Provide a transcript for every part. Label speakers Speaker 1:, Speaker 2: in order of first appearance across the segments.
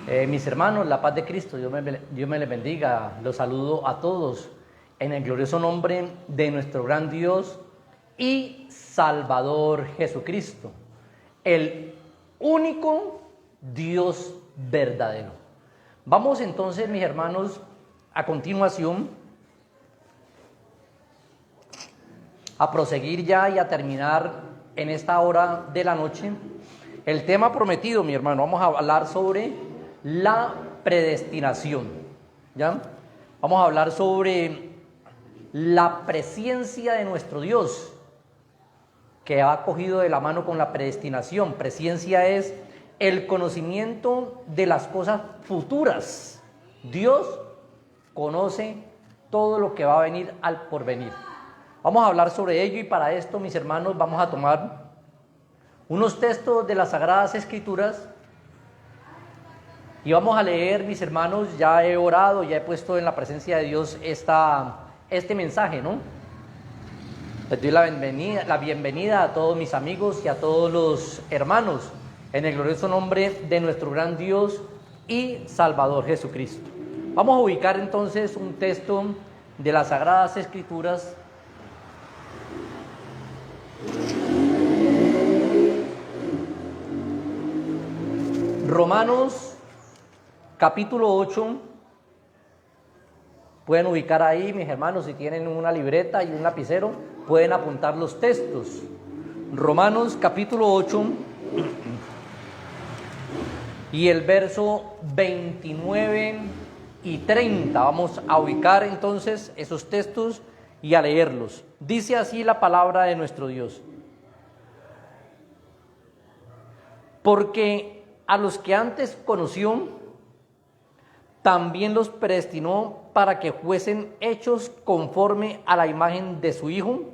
Speaker 1: Mis hermanos, la paz de Cristo, Dios me les bendiga. Los saludo a todos en el glorioso nombre de nuestro gran Dios y Salvador Jesucristo, el único Dios verdadero. Vamos entonces, mis hermanos, a continuación a proseguir ya y a terminar en esta hora de la noche el tema prometido, mi hermano. Vamos a hablar sobre la predestinación, ¿ya? Vamos a hablar sobre la presencia de nuestro Dios, que ha cogido de la mano con la predestinación. Presencia es el conocimiento de las cosas futuras. Dios conoce todo lo que va a venir al porvenir. Vamos a hablar sobre ello y para esto, mis hermanos, vamos a tomar unos textos de las Sagradas Escrituras y vamos a leer, mis hermanos. Ya he orado, ya he puesto en la presencia de Dios este mensaje, ¿no? Les doy la bienvenida a todos mis amigos y a todos los hermanos en el glorioso nombre de nuestro gran Dios y Salvador Jesucristo. Vamos a ubicar entonces un texto de las Sagradas Escrituras. Romanos capítulo 8, pueden ubicar ahí, mis hermanos, si tienen una libreta y un lapicero, pueden apuntar los textos. Romanos capítulo 8 y el verso 29 y 30. Vamos a ubicar entonces esos textos y a leerlos. Dice así la palabra de nuestro Dios: porque a los que antes conoció, también los predestinó para que fuesen hechos conforme a la imagen de su Hijo,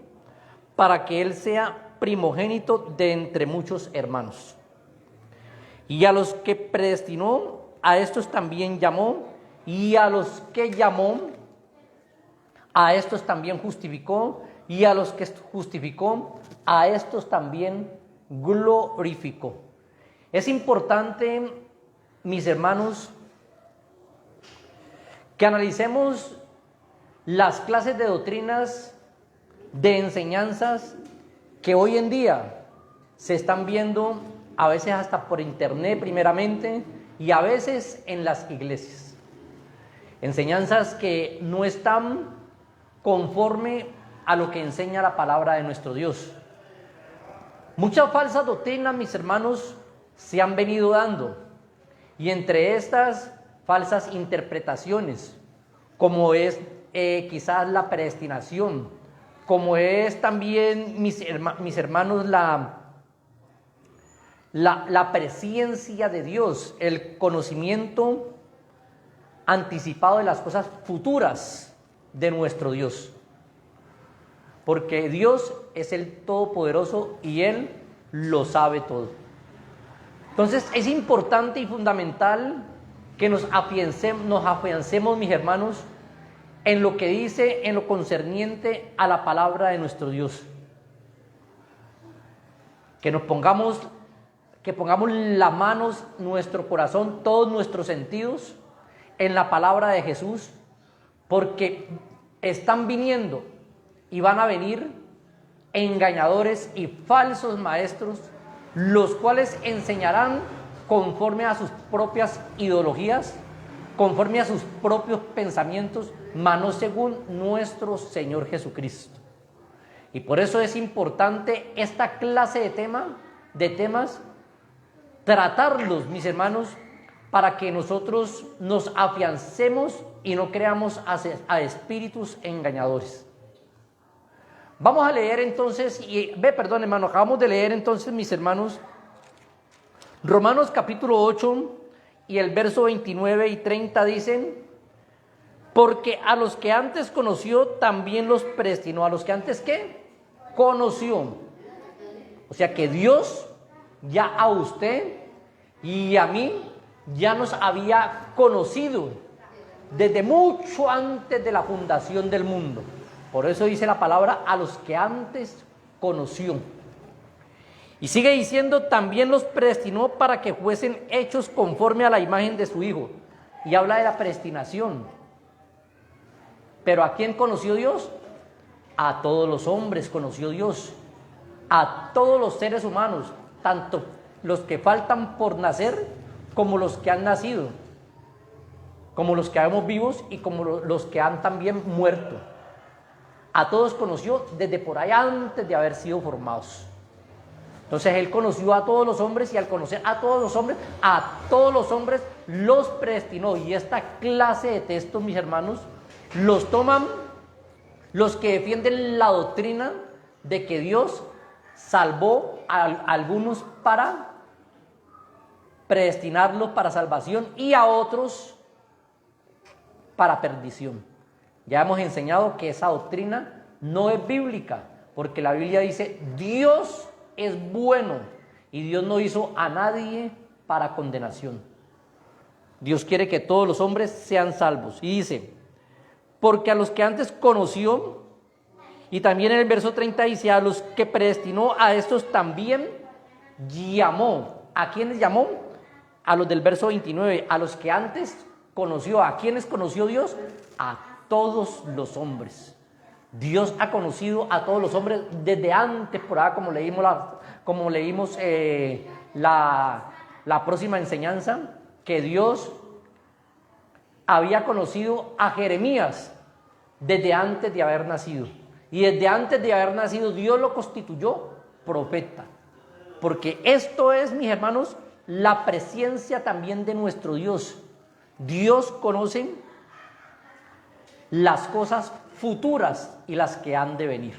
Speaker 1: para que Él sea primogénito de entre muchos hermanos. Y a los que predestinó, a estos también llamó, y a los que llamó, a estos también justificó, y a los que justificó, a estos también glorificó. Es importante, mis hermanos, que analicemos las clases de doctrinas, de enseñanzas que hoy en día se están viendo, a veces hasta por internet primeramente, y a veces en las iglesias. Enseñanzas que no están conforme a lo que enseña la palabra de nuestro Dios. Muchas falsas doctrinas, mis hermanos, se han venido dando, y entre estas falsas interpretaciones, como es quizás la predestinación, como es también, mis hermanos, la presencia de Dios, el conocimiento anticipado de las cosas futuras de nuestro Dios, porque Dios es el Todopoderoso y Él lo sabe todo. Entonces es importante y fundamental que nos afiancemos, mis hermanos, en lo que dice, en lo concerniente a la palabra de nuestro Dios. Que pongamos las manos, nuestro corazón, todos nuestros sentidos en la palabra de Jesús, porque están viniendo y van a venir engañadores y falsos maestros, los cuales enseñarán conforme a sus propias ideologías, conforme a sus propios pensamientos, mas no según nuestro Señor Jesucristo. Y por eso es importante esta clase de temas, tratarlos, mis hermanos, para que nosotros nos afiancemos y no creamos a espíritus engañadores. Vamos a leer entonces, acabamos de leer entonces, mis hermanos, Romanos capítulo 8 y el verso 29 y 30 dicen: porque a los que antes conoció también los predestinó. ¿A los que antes qué? Conoció. O sea que Dios ya a usted y a mí ya nos había conocido desde mucho antes de la fundación del mundo. Por eso dice la palabra: a los que antes conoció. Y sigue diciendo, también los predestinó para que fuesen hechos conforme a la imagen de su Hijo. Y habla de la predestinación. Pero ¿a quién conoció Dios? A todos los hombres conoció Dios. A todos los seres humanos, tanto los que faltan por nacer como los que han nacido, como los que vemos vivos y como los que han también muerto. A todos conoció desde por ahí antes de haber sido formados. Entonces Él conoció a todos los hombres, y al conocer a todos los hombres los predestinó. Y esta clase de textos, mis hermanos, los toman los que defienden la doctrina de que Dios salvó a algunos para predestinarlos para salvación y a otros para perdición. Ya hemos enseñado que esa doctrina no es bíblica, porque la Biblia dice Dios es bueno y Dios no hizo a nadie para condenación. Dios quiere que todos los hombres sean salvos. Y dice, porque a los que antes conoció, y también en el verso 30 dice, a los que predestinó, a estos también llamó. ¿A quiénes llamó? A los del verso 29, a los que antes conoció. ¿A quiénes conoció Dios? A todos los hombres. Dios ha conocido a todos los hombres desde antes, por ahí, como leímos la próxima enseñanza, que Dios había conocido a Jeremías desde antes de haber nacido. Y desde antes de haber nacido Dios lo constituyó profeta. Porque esto es, mis hermanos, la presencia también de nuestro Dios. Dios conoce las cosas futuras y las que han de venir.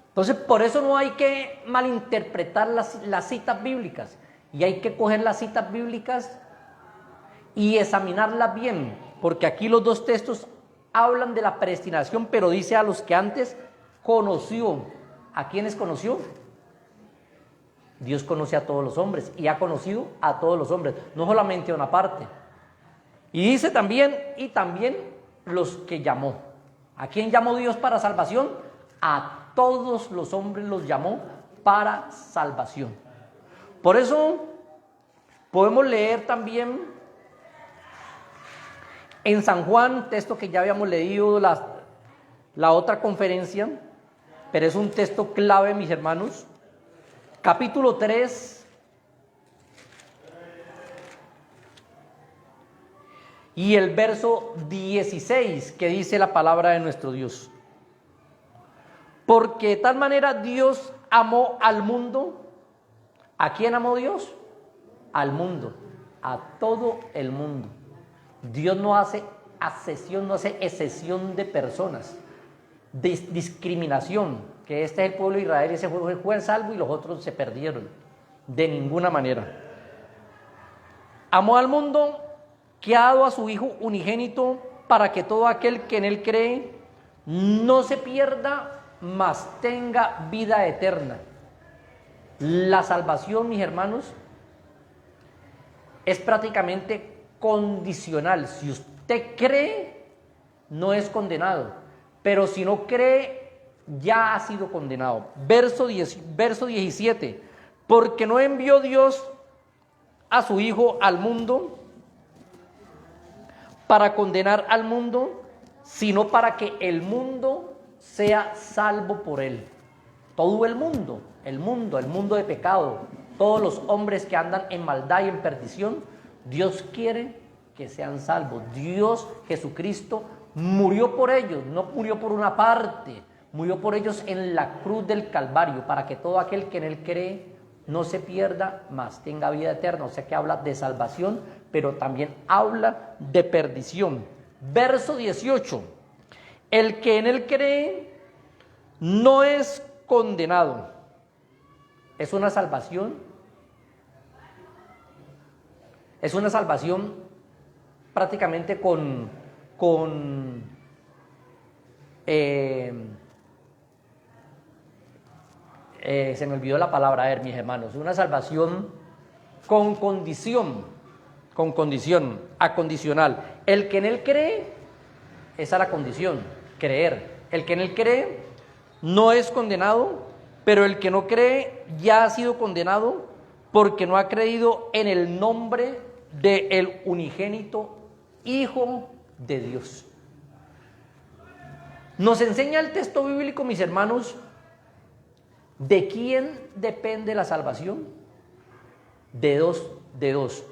Speaker 1: Entonces, por eso no hay que malinterpretar las citas bíblicas, y hay que coger las citas bíblicas y examinarlas bien, porque aquí los dos textos hablan de la predestinación, pero dice a los que antes conoció. ¿A quiénes conoció? Dios conoce a todos los hombres y ha conocido a todos los hombres, no solamente a una parte. Y dice también, y también los que llamó. ¿A quién llamó Dios para salvación? A todos los hombres los llamó para salvación. Por eso podemos leer también en San Juan, texto que ya habíamos leído la otra conferencia, pero es un texto clave, mis hermanos. Capítulo 3, y el verso 16, que dice la palabra de nuestro Dios. Porque de tal manera Dios amó al mundo. ¿A quién amó Dios? Al mundo, a todo el mundo. Dios no hace acepción, no hace excepción de personas, discriminación, que este es el pueblo de Israel y ese fue salvo y los otros se perdieron. De ninguna manera. Amó al mundo, que ha dado a su Hijo unigénito, para que todo aquel que en Él cree no se pierda, mas tenga vida eterna. La salvación, mis hermanos, es prácticamente condicional. Si usted cree, no es condenado, pero si no cree, ya ha sido condenado. Verso 17, porque no envió Dios a su Hijo al mundo para condenar al mundo, sino para que el mundo sea salvo por él. Todo el mundo de pecado, todos los hombres que andan en maldad y en perdición, Dios quiere que sean salvos. Dios, Jesucristo, murió por ellos, no murió por una parte, murió por ellos en la cruz del Calvario, para que todo aquel que en Él cree no se pierda, mas tenga vida eterna. O sea que habla de salvación, pero también habla de perdición. Verso 18, el que en Él cree no es condenado. Es una salvación. Es una salvación prácticamente se me olvidó la palabra, a ver, mis hermanos, una salvación con condición, acondicional. El que en Él cree, esa es la condición, creer. El que en Él cree no es condenado, pero el que no cree ya ha sido condenado porque no ha creído en el nombre del unigénito Hijo de Dios. Nos enseña el texto bíblico, mis hermanos, ¿de quién depende la salvación? De dos.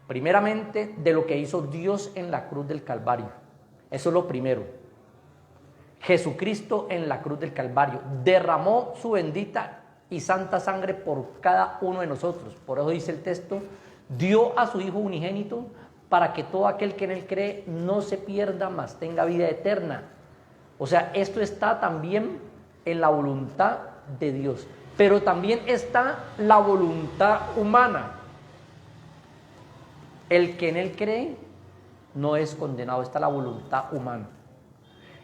Speaker 1: Primeramente, de lo que hizo Dios en la cruz del Calvario. Eso es lo primero. Jesucristo en la cruz del Calvario derramó su bendita y santa sangre por cada uno de nosotros. Por eso dice el texto, dio a su Hijo unigénito para que todo aquel que en él cree no se pierda, mas tenga vida eterna. O sea, esto está también en la voluntad de Dios, pero también está la voluntad humana. El que en él cree no es condenado, está la voluntad humana.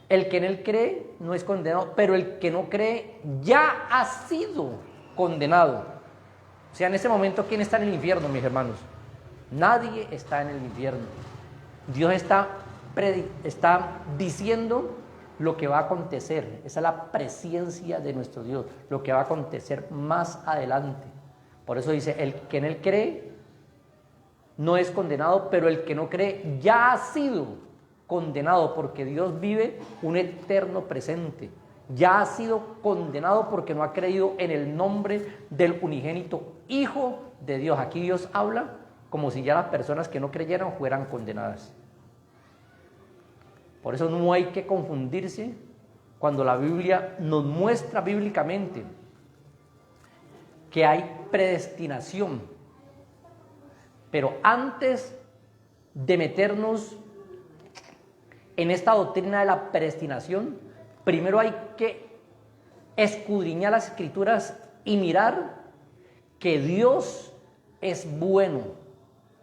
Speaker 1: El que en él cree no es condenado, pero el que no cree ya ha sido condenado. O sea, en ese momento, ¿quién está en el infierno, mis hermanos? Nadie está en el infierno. Dios está diciendo lo que va a acontecer. Esa es la presciencia de nuestro Dios, lo que va a acontecer más adelante. Por eso dice, el que en él cree no es condenado, pero el que no cree ya ha sido condenado, porque Dios vive un eterno presente. Ya ha sido condenado porque no ha creído en el nombre del unigénito Hijo de Dios. Aquí Dios habla como si ya las personas que no creyeran fueran condenadas. Por eso no hay que confundirse cuando la Biblia nos muestra bíblicamente que hay predestinación. Pero antes de meternos en esta doctrina de la predestinación, primero hay que escudriñar las Escrituras y mirar que Dios es bueno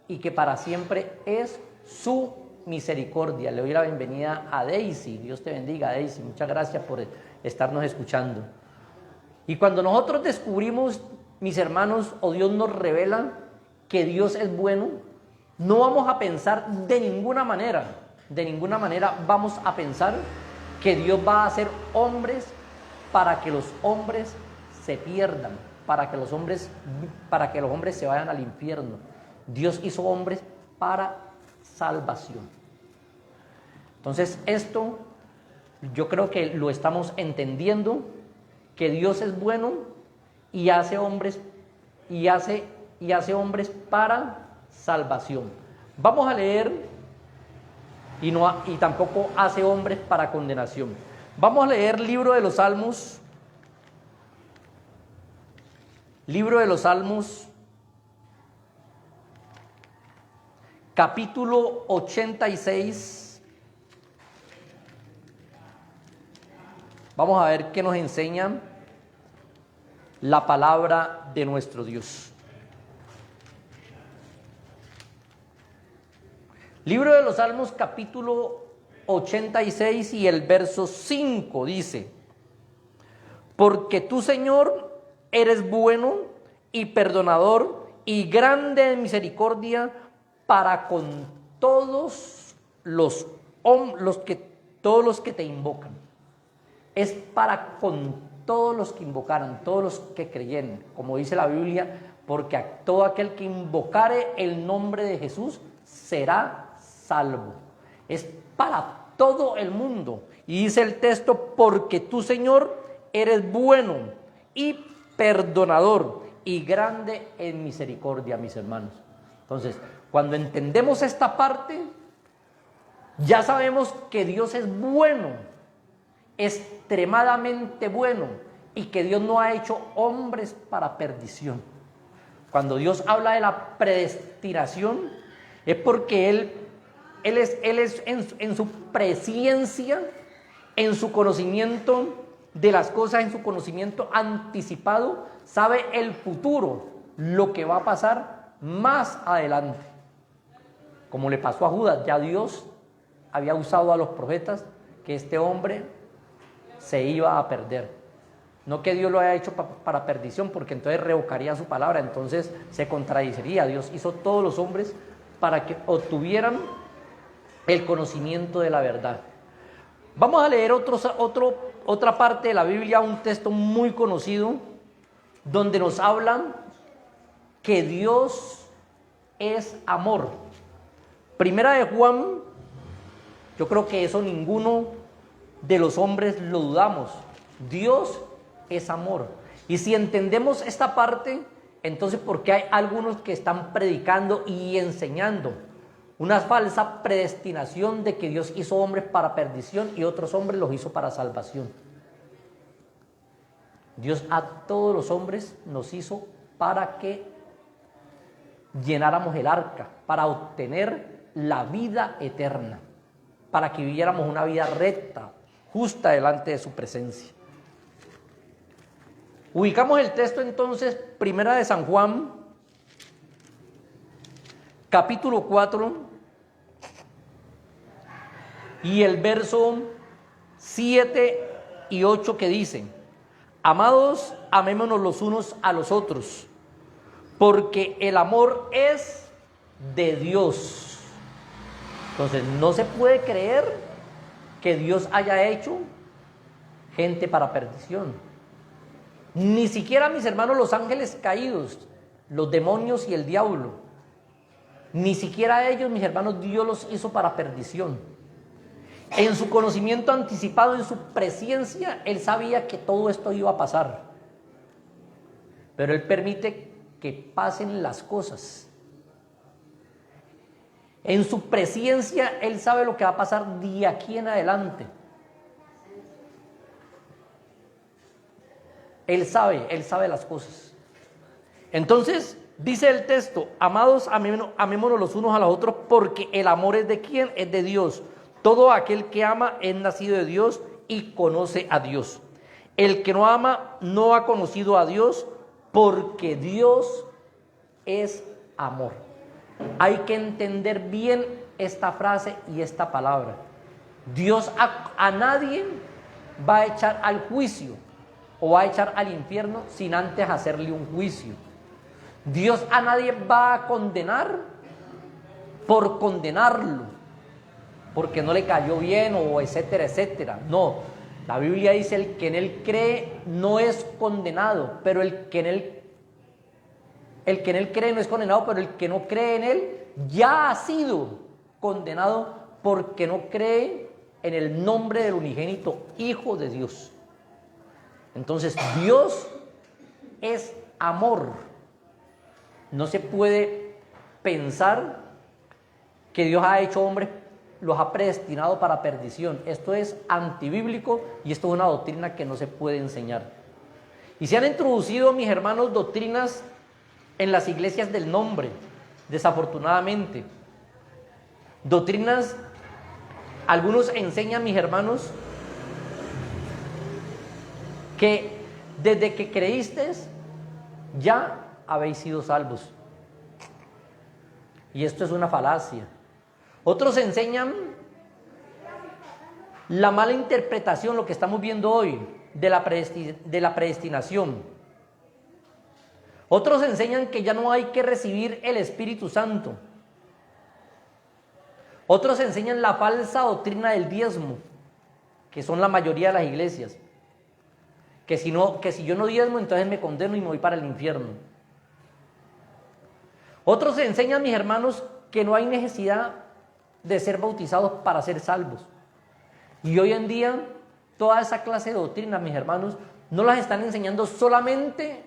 Speaker 1: y que para siempre es su misericordia. Le doy la bienvenida a Daisy. Dios te bendiga, Daisy. Muchas gracias por estarnos escuchando. Y cuando nosotros descubrimos, mis hermanos, o Dios nos revela que Dios es bueno, no vamos a pensar de ninguna manera vamos a pensar que Dios va a hacer hombres para que los hombres se pierdan, para que los hombres se vayan al infierno. Dios hizo hombres para salvación. Entonces esto yo creo que lo estamos entendiendo, que Dios es bueno y hace hombres para salvación. Vamos a leer y tampoco hace hombres para condenación. Vamos a leer libro de los Salmos, capítulo 86. Vamos a ver qué nos enseña la palabra de nuestro Dios. Libro de los Salmos, capítulo 86 y el verso 5 dice: porque tú, Señor, eres bueno y perdonador y grande en misericordia para con todos los que te invocan. Es para con todos los que invocaran, todos los que creyeran, como dice la Biblia, porque a todo aquel que invocare el nombre de Jesús será salvo. Es para todo el mundo. Y dice el texto, porque tú, Señor, eres bueno y perdonador y grande en misericordia, mis hermanos. Entonces, cuando entendemos esta parte, ya sabemos que Dios es bueno, extremadamente bueno, y que Dios no ha hecho hombres para perdición. Cuando Dios habla de la predestinación, es porque Él es en su presciencia, en su conocimiento de las cosas, en su conocimiento anticipado, sabe el futuro, lo que va a pasar más adelante. Como le pasó a Judas, ya Dios había usado a los profetas que este hombre se iba a perder. No que Dios lo haya hecho para perdición, porque entonces revocaría su palabra, entonces se contradeciría. Dios hizo todos los hombres para que obtuvieran el conocimiento de la verdad. Vamos a leer otro otra parte de la Biblia, un texto muy conocido, donde nos hablan que Dios es amor. Primera de Juan, yo creo que eso ninguno de los hombres lo dudamos. Dios es amor. Y si entendemos esta parte, entonces ¿por qué hay algunos que están predicando y enseñando una falsa predestinación de que Dios hizo hombres para perdición y otros hombres los hizo para salvación? Dios a todos los hombres nos hizo para que llenáramos el arca, para obtener la vida eterna, para que viviéramos una vida recta, justa delante de su presencia. Ubicamos el texto entonces, primera de San Juan, capítulo 4, y el verso 7 y 8 que dicen: amados, amémonos los unos a los otros, porque el amor es de Dios. Entonces no se puede creer que Dios haya hecho gente para perdición. Ni siquiera, mis hermanos, los ángeles caídos, los demonios y el diablo, ni siquiera ellos, mis hermanos, Dios los hizo para perdición. En su conocimiento anticipado, en su presciencia, Él sabía que todo esto iba a pasar. Pero Él permite que pasen las cosas. En su presciencia, Él sabe lo que va a pasar de aquí en adelante. Él sabe las cosas. Entonces, dice el texto: amados, amémonos los unos a los otros, porque el amor es de ¿quién? Es de Dios. Todo aquel que ama es nacido de Dios y conoce a Dios. El que no ama no ha conocido a Dios, porque Dios es amor. Hay que entender bien esta frase y esta palabra. Dios a nadie va a echar al juicio o va a echar al infierno sin antes hacerle un juicio. Dios a nadie va a condenar por condenarlo, porque no le cayó bien o etcétera, etcétera. No, la Biblia dice: el que en Él cree no es condenado, pero el que en Él cree no es condenado, pero el que no cree en Él ya ha sido condenado porque no cree en el nombre del unigénito Hijo de Dios. Entonces, Dios es amor. No se puede pensar que Dios ha hecho hombres, los ha predestinado para perdición. Esto es antibíblico y esto es una doctrina que no se puede enseñar. Y se han introducido, mis hermanos, doctrinas en las iglesias del nombre, desafortunadamente. Doctrinas, algunos enseñan, mis hermanos, que desde que creíste ya habéis sido salvos. Y esto es una falacia. Otros enseñan la mala interpretación, lo que estamos viendo hoy, de la predestinación. Otros enseñan que ya no hay que recibir el Espíritu Santo. Otros enseñan la falsa doctrina del diezmo, que son la mayoría de las iglesias. Que si yo no diezmo, entonces me condeno y me voy para el infierno. Otros enseñan, mis hermanos, que no hay necesidad de ser bautizados para ser salvos. Y hoy en día, toda esa clase de doctrinas, mis hermanos, no las están enseñando solamente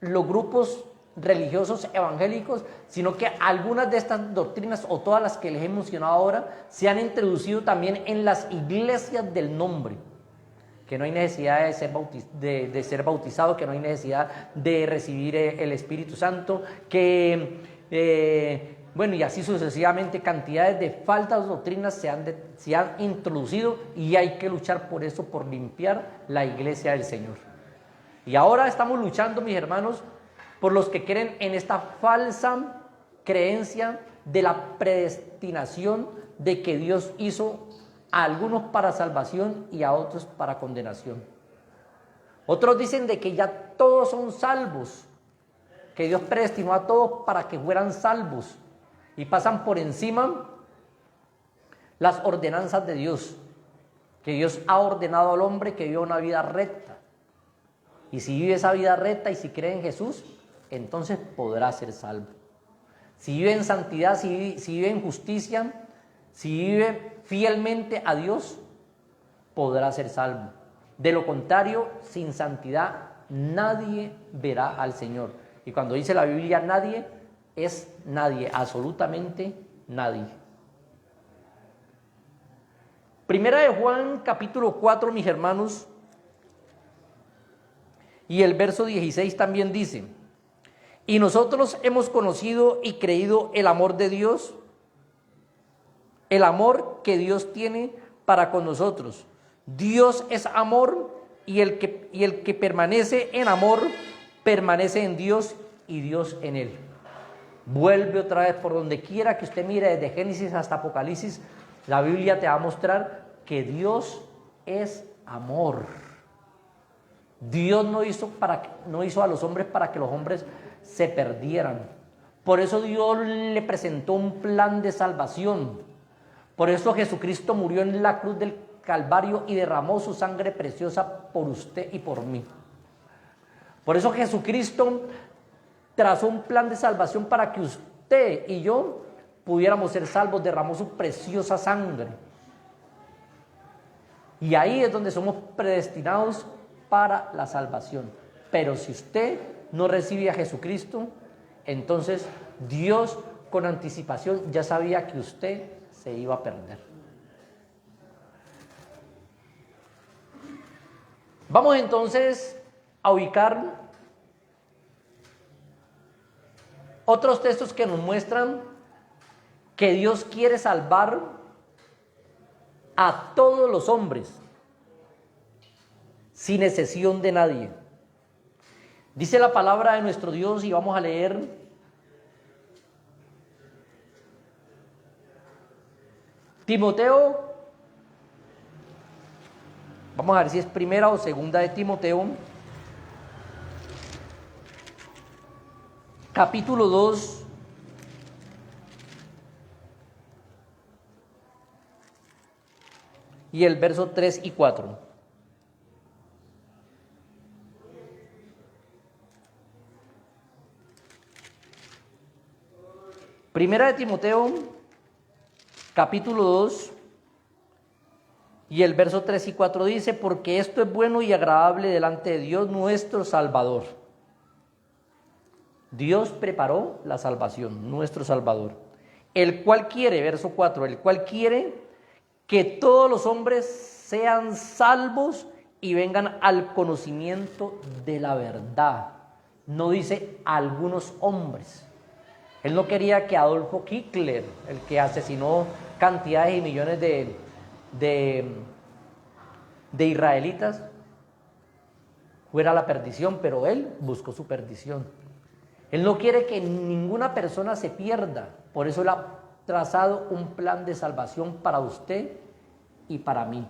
Speaker 1: los grupos religiosos evangélicos, sino que algunas de estas doctrinas, o todas las que les he mencionado ahora, se han introducido también en las iglesias del nombre. Que no hay necesidad de ser bautizado, que no hay necesidad de recibir el Espíritu Santo, bueno, y así sucesivamente, cantidades de falsas doctrinas se han introducido, y hay que luchar por eso, por limpiar la iglesia del Señor. Y ahora estamos luchando, mis hermanos, por los que creen en esta falsa creencia de la predestinación, de que Dios hizo a algunos para salvación y a otros para condenación. Otros dicen de que ya todos son salvos, que Dios predestinó a todos para que fueran salvos, y pasan por encima las ordenanzas de Dios. que Dios ha ordenado al hombre que viva una vida recta. Y si vive esa vida recta y si cree en Jesús, entonces podrá ser salvo. Si vive en santidad, si vive en justicia, si vive fielmente a Dios, podrá ser salvo. De lo contrario, sin santidad, nadie verá al Señor. Y cuando dice la Biblia nadie, es nadie, absolutamente nadie. Primera de Juan, capítulo 4, mis hermanos, y el verso 16 también dice: y nosotros hemos conocido y creído el amor de Dios, el amor que Dios tiene para con nosotros. Dios es amor, y el que permanece en amor, permanece en Dios y Dios en él. Vuelve otra vez, por donde quiera que usted mire, desde Génesis hasta Apocalipsis, la Biblia te va a mostrar que Dios es amor. Dios no hizo a los hombres para que los hombres se perdieran. Por eso Dios le presentó un plan de salvación. Por eso Jesucristo murió en la cruz del Calvario y derramó su sangre preciosa por usted y por mí. Por eso Jesucristo trazó un plan de salvación para que usted y yo pudiéramos ser salvos. Derramó su preciosa sangre. Y ahí es donde somos predestinados para la salvación. Pero si usted no recibe a Jesucristo, entonces Dios con anticipación ya sabía que usted se iba a perder. Vamos entonces a ubicar otros textos que nos muestran que Dios quiere salvar a todos los hombres, sin excepción de nadie. Dice la palabra de nuestro Dios, y vamos a leer Timoteo. Vamos a ver si es primera o segunda de Timoteo, capítulo 2, y el verso 3 y 4. Primera de Timoteo, capítulo 2, y el verso 3 y 4 dice: porque esto es bueno y agradable delante de Dios nuestro Salvador. Dios preparó la salvación, nuestro Salvador, el cual quiere, verso 4, el cual quiere que todos los hombres sean salvos y vengan al conocimiento de la verdad. No dice algunos hombres. Él no quería que Adolfo Hitler, el que asesinó cantidades y millones de israelitas, fuera a la perdición, pero él buscó su perdición. Él no quiere que ninguna persona se pierda. Por eso él ha trazado un plan de salvación para usted y para mí.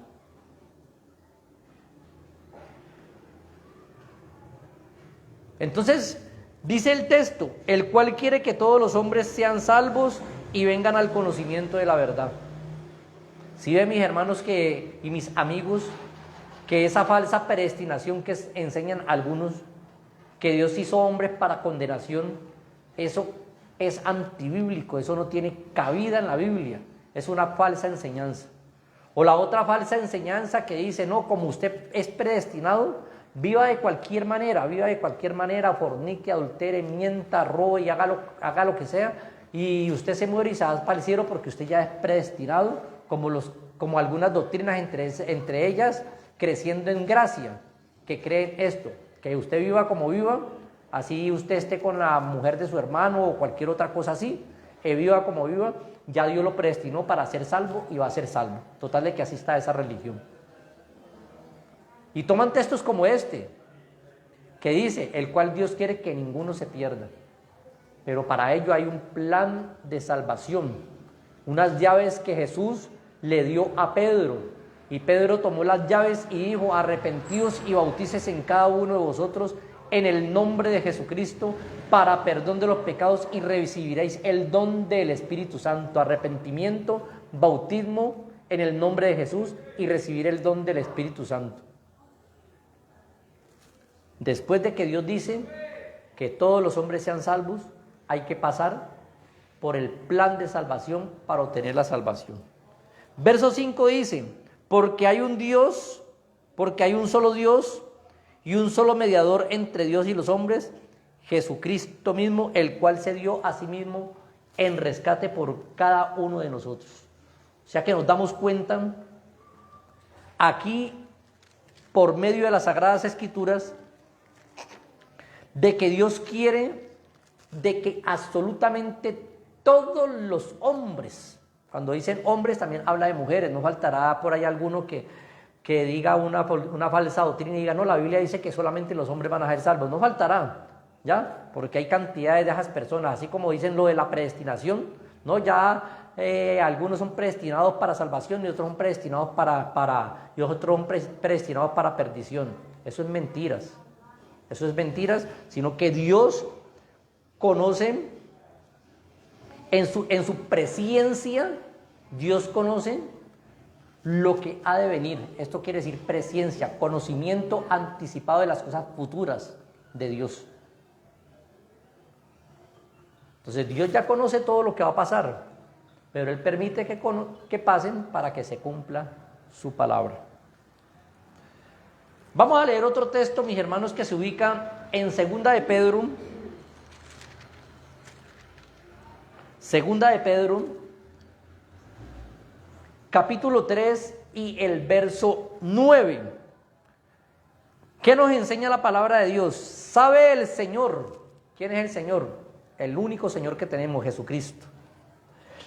Speaker 1: Entonces, dice el texto, el cual quiere que todos los hombres sean salvos y vengan al conocimiento de la verdad. Si ven, mis hermanos y mis amigos, que esa falsa predestinación que enseñan algunos, que Dios hizo hombres para condenación, eso es antibíblico, eso no tiene cabida en la Biblia, es una falsa enseñanza. O la otra falsa enseñanza que dice, no, como usted es predestinado, viva de cualquier manera, fornique, adultere, mienta, robe y haga lo que sea, y usted se muere y se va para el cielo porque usted ya es predestinado, como algunas doctrinas, entre ellas creciendo en gracia, que creen esto, que usted viva como viva, así usted esté con la mujer de su hermano o cualquier otra cosa así, que viva como viva, ya Dios lo predestinó para ser salvo y va a ser salvo. Total de que así está esa religión. Y toman textos como este, que dice, el cual Dios quiere que ninguno se pierda. Pero para ello hay un plan de salvación, unas llaves que Jesús le dio a Pedro. Y Pedro tomó las llaves y dijo, arrepentíos y bautícese en cada uno de vosotros en el nombre de Jesucristo para perdón de los pecados y recibiréis el don del Espíritu Santo. Arrepentimiento, bautismo en el nombre de Jesús y recibir el don del Espíritu Santo. Después de que Dios dice que todos los hombres sean salvos, hay que pasar por el plan de salvación para obtener la salvación. Verso 5 dice, porque hay un Dios, porque hay un solo Dios y un solo mediador entre Dios y los hombres, Jesucristo mismo, el cual se dio a sí mismo en rescate por cada uno de nosotros. O sea que nos damos cuenta aquí, por medio de las Sagradas Escrituras, de que Dios quiere de que absolutamente todos los hombres, cuando dicen hombres también habla de mujeres, no faltará por ahí alguno que diga una falsa doctrina y diga, no, la Biblia dice que solamente los hombres van a ser salvos, no faltará, ¿ya? Porque hay cantidades de esas personas, así como dicen lo de la predestinación, ¿no? Ya algunos son predestinados para salvación y otros son predestinados y otros son predestinados para perdición. Eso es mentiras. Eso es mentiras, sino que Dios conoce en su presciencia, Dios conoce lo que ha de venir. Esto quiere decir presciencia, conocimiento anticipado de las cosas futuras de Dios. Entonces Dios ya conoce todo lo que va a pasar, pero Él permite que pasen para que se cumpla su palabra. Vamos a leer otro texto, mis hermanos, que se ubica en Segunda de Pedro. Segunda de Pedro, capítulo 3 y el verso 9. ¿Qué nos enseña la palabra de Dios? ¿Sabe el Señor? ¿Quién es el Señor? El único Señor que tenemos, Jesucristo.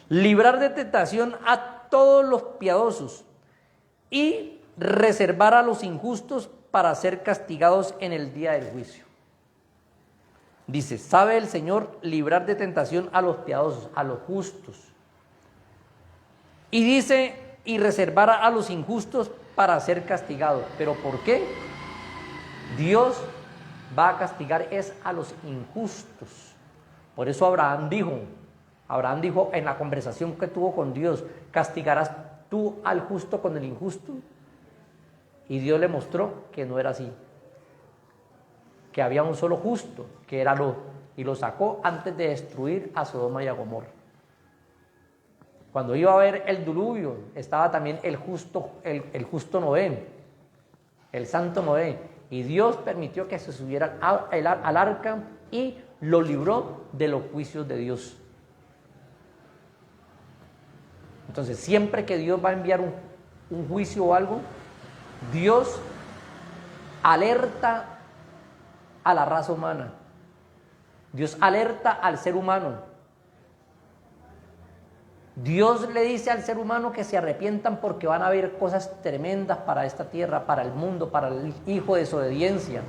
Speaker 1: Librar de tentación a todos los piadosos y reservar a los injustos para ser castigados en el día del juicio. Dice, sabe el Señor librar de tentación a los piadosos, a los justos. Y dice, y reservar a los injustos para ser castigados. ¿Pero por qué? Dios va a castigar es a los injustos. Por eso Abraham dijo en la conversación que tuvo con Dios, ¿castigarás tú al justo con el injusto? Y Dios le mostró que no era así, que había un solo justo, que era Lot, y lo sacó antes de destruir a Sodoma y a Gomorra. Cuando iba a haber el diluvio, estaba también el justo Noé, el santo Noé, y Dios permitió que se subiera al arca y lo libró de los juicios de Dios. Entonces, siempre que Dios va a enviar un juicio o algo, Dios alerta a la raza humana. Dios alerta al ser humano. Dios le dice al ser humano que se arrepientan porque van a haber cosas tremendas para esta tierra, para el mundo, para el hijo de desobediencia.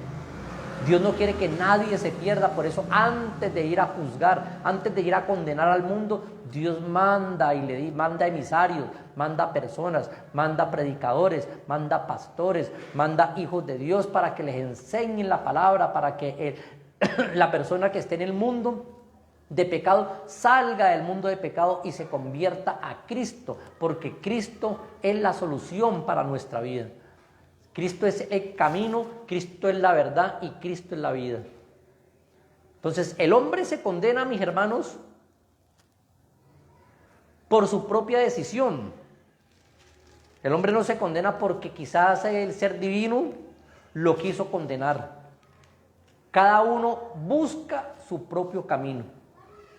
Speaker 1: Dios no quiere que nadie se pierda, por eso antes de ir a juzgar, antes de ir a condenar al mundo, Dios manda y manda emisarios, manda personas, manda predicadores, manda pastores, manda hijos de Dios para que les enseñen la palabra, para que la persona que esté en el mundo de pecado salga del mundo de pecado y se convierta a Cristo, porque Cristo es la solución para nuestra vida. Cristo es el camino, Cristo es la verdad y Cristo es la vida. Entonces, el hombre se condena, mis hermanos, por su propia decisión. El hombre no se condena porque quizás el ser divino lo quiso condenar. Cada uno busca su propio camino,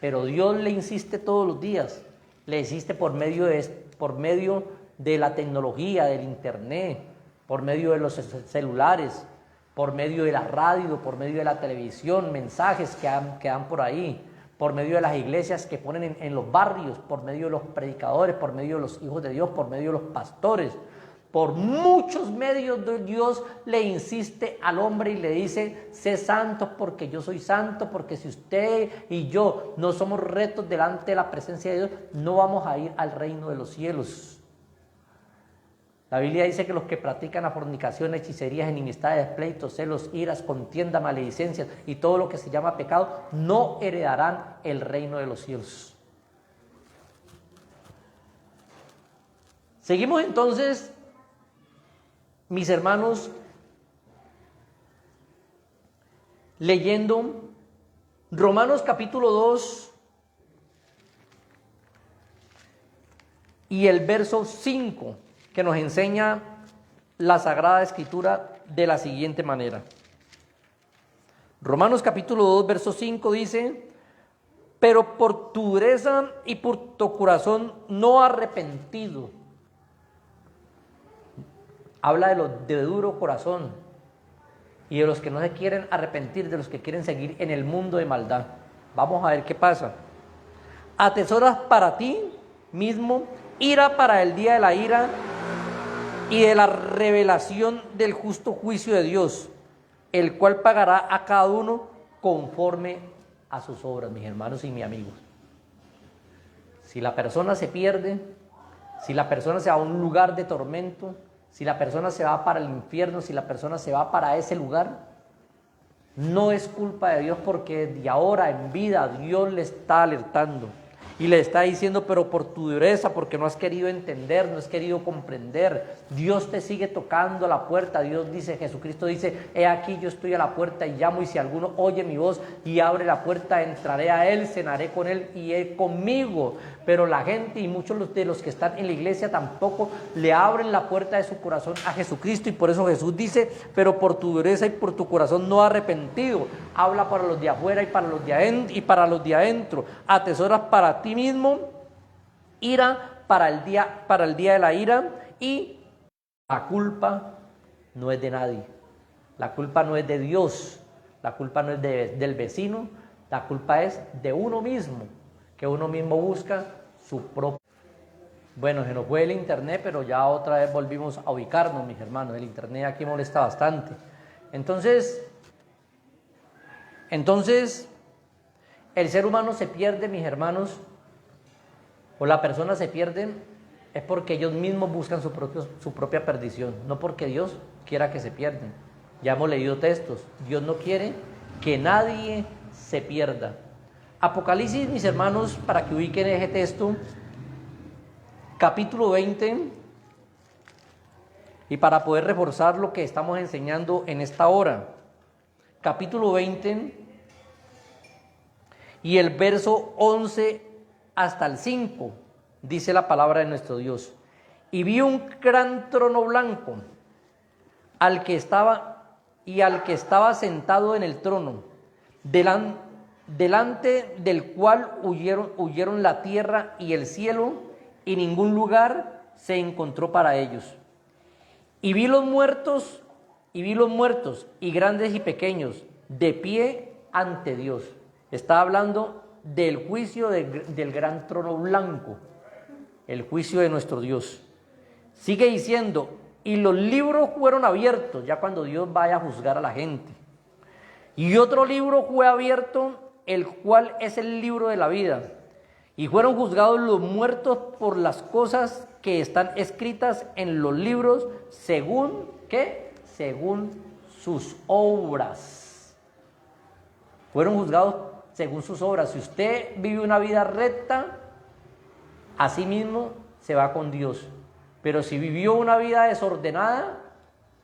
Speaker 1: pero Dios le insiste todos los días, le insiste por medio de la tecnología, del internet, por medio de los celulares, por medio de la radio, por medio de la televisión, mensajes que dan por ahí, por medio de las iglesias que ponen en los barrios, por medio de los predicadores, por medio de los hijos de Dios, por medio de los pastores. Por muchos medios Dios le insiste al hombre y le dice, sé santo porque yo soy santo, porque si usted y yo no somos rectos delante de la presencia de Dios, no vamos a ir al reino de los cielos. La Biblia dice que los que practican la fornicación, hechicerías, enemistades, pleitos, celos, iras, contienda, maledicencias y todo lo que se llama pecado, no heredarán el reino de los cielos. Seguimos entonces, mis hermanos, leyendo Romanos capítulo 2 y el verso 5, que nos enseña la Sagrada Escritura de la siguiente manera. Romanos capítulo 2, verso 5 dice: pero por tu dureza y por tu corazón no arrepentido. Habla de los de duro corazón y de los que no se quieren arrepentir, de los que quieren seguir en el mundo de maldad. Vamos a ver qué pasa. Atesoras para ti mismo ira para el día de la ira y de la revelación del justo juicio de Dios, el cual pagará a cada uno conforme a sus obras, mis hermanos y mis amigos. Si la persona se pierde, si la persona se va a un lugar de tormento, si la persona se va para el infierno, si la persona se va para ese lugar, no es culpa de Dios, porque de ahora en vida Dios le está alertando y le está diciendo: pero por tu dureza, porque no has querido entender, no has querido comprender, Dios te sigue tocando la puerta. Dios dice, Jesucristo dice: he aquí yo estoy a la puerta y llamo, y si alguno oye mi voz y abre la puerta, entraré a él, cenaré con él y él conmigo. Pero la gente y muchos de los que están en la iglesia tampoco le abren la puerta de su corazón a Jesucristo, y por eso Jesús dice: pero por tu dureza y por tu corazón no arrepentido. Habla para los de afuera y para los de adentro. Atesoras para ti mismo ira para el día de la ira, y la culpa no es de nadie. La culpa no es de Dios, la culpa no es del vecino, la culpa es de uno mismo, que uno mismo busca su propio. Bueno, se nos fue el internet, pero ya otra vez volvimos a ubicarnos, mis hermanos. El internet aquí molesta bastante. Entonces, el ser humano se pierde, mis hermanos, o la persona se pierde, es porque ellos mismos buscan su propia perdición, no porque Dios quiera que se pierdan. Ya hemos leído textos: Dios no quiere que nadie se pierda. Apocalipsis, mis hermanos, para que ubiquen ese texto, capítulo 20, y para poder reforzar lo que estamos enseñando en esta hora. Capítulo 20 y el verso 11 hasta el 5, dice la palabra de nuestro Dios: y vi un gran trono blanco, al que estaba sentado en el trono, delante del cual huyeron la tierra y el cielo, y ningún lugar se encontró para ellos. Y vi los muertos, y grandes y pequeños, de pie ante Dios. Está hablando del juicio del gran trono blanco, el juicio de nuestro Dios. Sigue diciendo: y los libros fueron abiertos, ya cuando Dios vaya a juzgar a la gente. Y otro libro fue abierto, el cual es el libro de la vida. Y fueron juzgados los muertos por las cosas que están escritas en los libros, según, ¿qué? Según sus obras. Fueron juzgados según sus obras. Si usted vive una vida recta, así mismo se va con Dios. Pero si vivió una vida desordenada,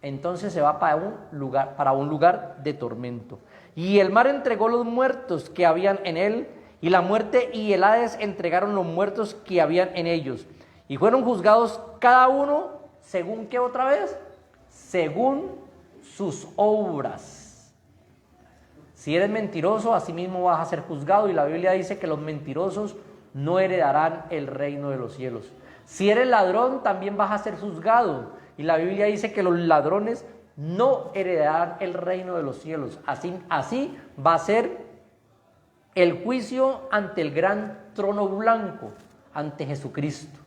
Speaker 1: entonces se va para un lugar de tormento. Y el mar entregó los muertos que habían en él, y la muerte y el Hades entregaron los muertos que habían en ellos. Y fueron juzgados cada uno, ¿según qué otra vez? Según sus obras. Si eres mentiroso, así mismo vas a ser juzgado, y la Biblia dice que los mentirosos no heredarán el reino de los cielos. Si eres ladrón, también vas a ser juzgado, y la Biblia dice que los ladrones no heredarán el reino de los cielos. Así va a ser el juicio ante el gran trono blanco, ante Jesucristo.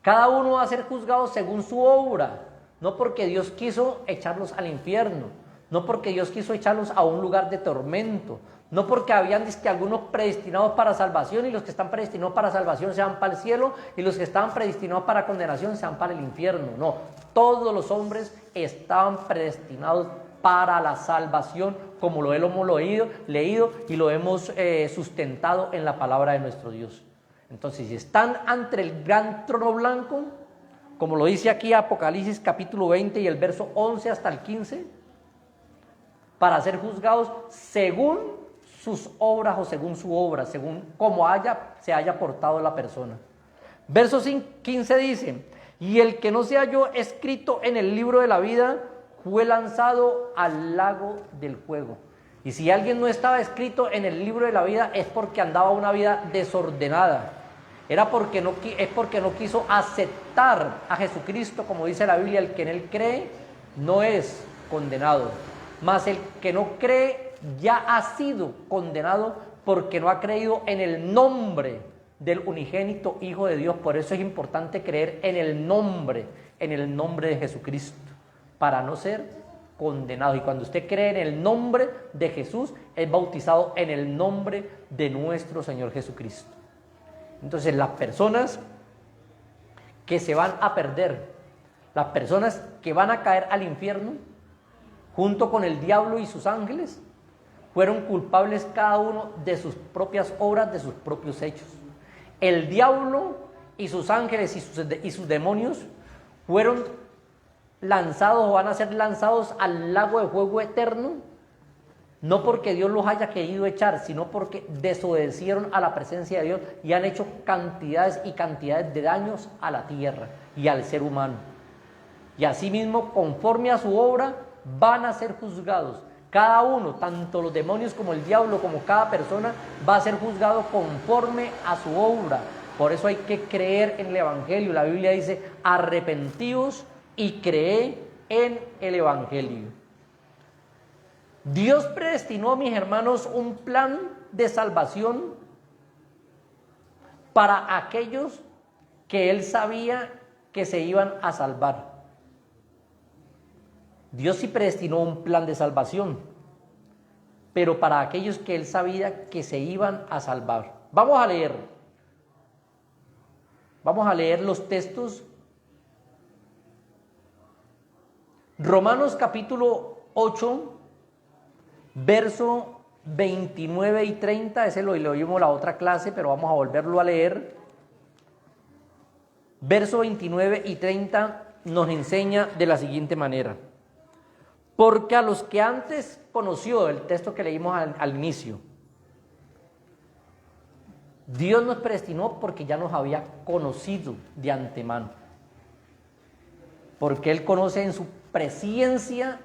Speaker 1: Cada uno va a ser juzgado según su obra, no porque Dios quiso echarlos al infierno, no porque Dios quiso echarlos a un lugar de tormento, no porque habían algunos predestinados para salvación, y los que están predestinados para salvación se van para el cielo, y los que estaban predestinados para condenación se van para el infierno. No, todos los hombres estaban predestinados para la salvación, como lo hemos leído y lo hemos sustentado en la palabra de nuestro Dios. Entonces, si están ante el gran trono blanco, como lo dice aquí Apocalipsis capítulo 20 y el verso 11 hasta el 15, para ser juzgados según sus obras o según su obra, según cómo se haya portado la persona. Verso 15 dice: y el que no se halló escrito en el libro de la vida fue lanzado al lago del fuego. Y si alguien no estaba escrito en el libro de la vida es porque andaba una vida desordenada. Es porque no quiso aceptar a Jesucristo, como dice la Biblia: el que en él cree no es condenado, mas el que no cree ya ha sido condenado porque no ha creído en el nombre del unigénito Hijo de Dios. Por eso es importante creer en el nombre de Jesucristo, para no ser condenado. Y cuando usted cree en el nombre de Jesús, es bautizado en el nombre de nuestro Señor Jesucristo. Entonces, las personas que se van a perder, las personas que van a caer al infierno, junto con el diablo y sus ángeles, fueron culpables cada uno de sus propias obras, de sus propios hechos. El diablo y sus ángeles y sus demonios fueron lanzados o van a ser lanzados al lago de fuego eterno, no porque Dios los haya querido echar, sino porque desobedecieron a la presencia de Dios y han hecho cantidades y cantidades de daños a la tierra y al ser humano. Y asimismo, conforme a su obra, van a ser juzgados. Cada uno, tanto los demonios como el diablo, como cada persona, va a ser juzgado conforme a su obra. Por eso hay que creer en el Evangelio. La Biblia dice: arrepentíos y creed en el Evangelio. Dios predestinó, mis hermanos, un plan de salvación para aquellos que Él sabía que se iban a salvar. Dios sí predestinó un plan de salvación, pero para aquellos que Él sabía que se iban a salvar. Vamos a leer los textos. Romanos capítulo 8, verso 29 y 30, ese lo leímos la otra clase, pero vamos a volverlo a leer. Verso 29 y 30 nos enseña de la siguiente manera: porque a los que antes conoció, el texto que leímos al inicio, Dios nos predestinó porque ya nos había conocido de antemano, porque Él conoce en su presciencia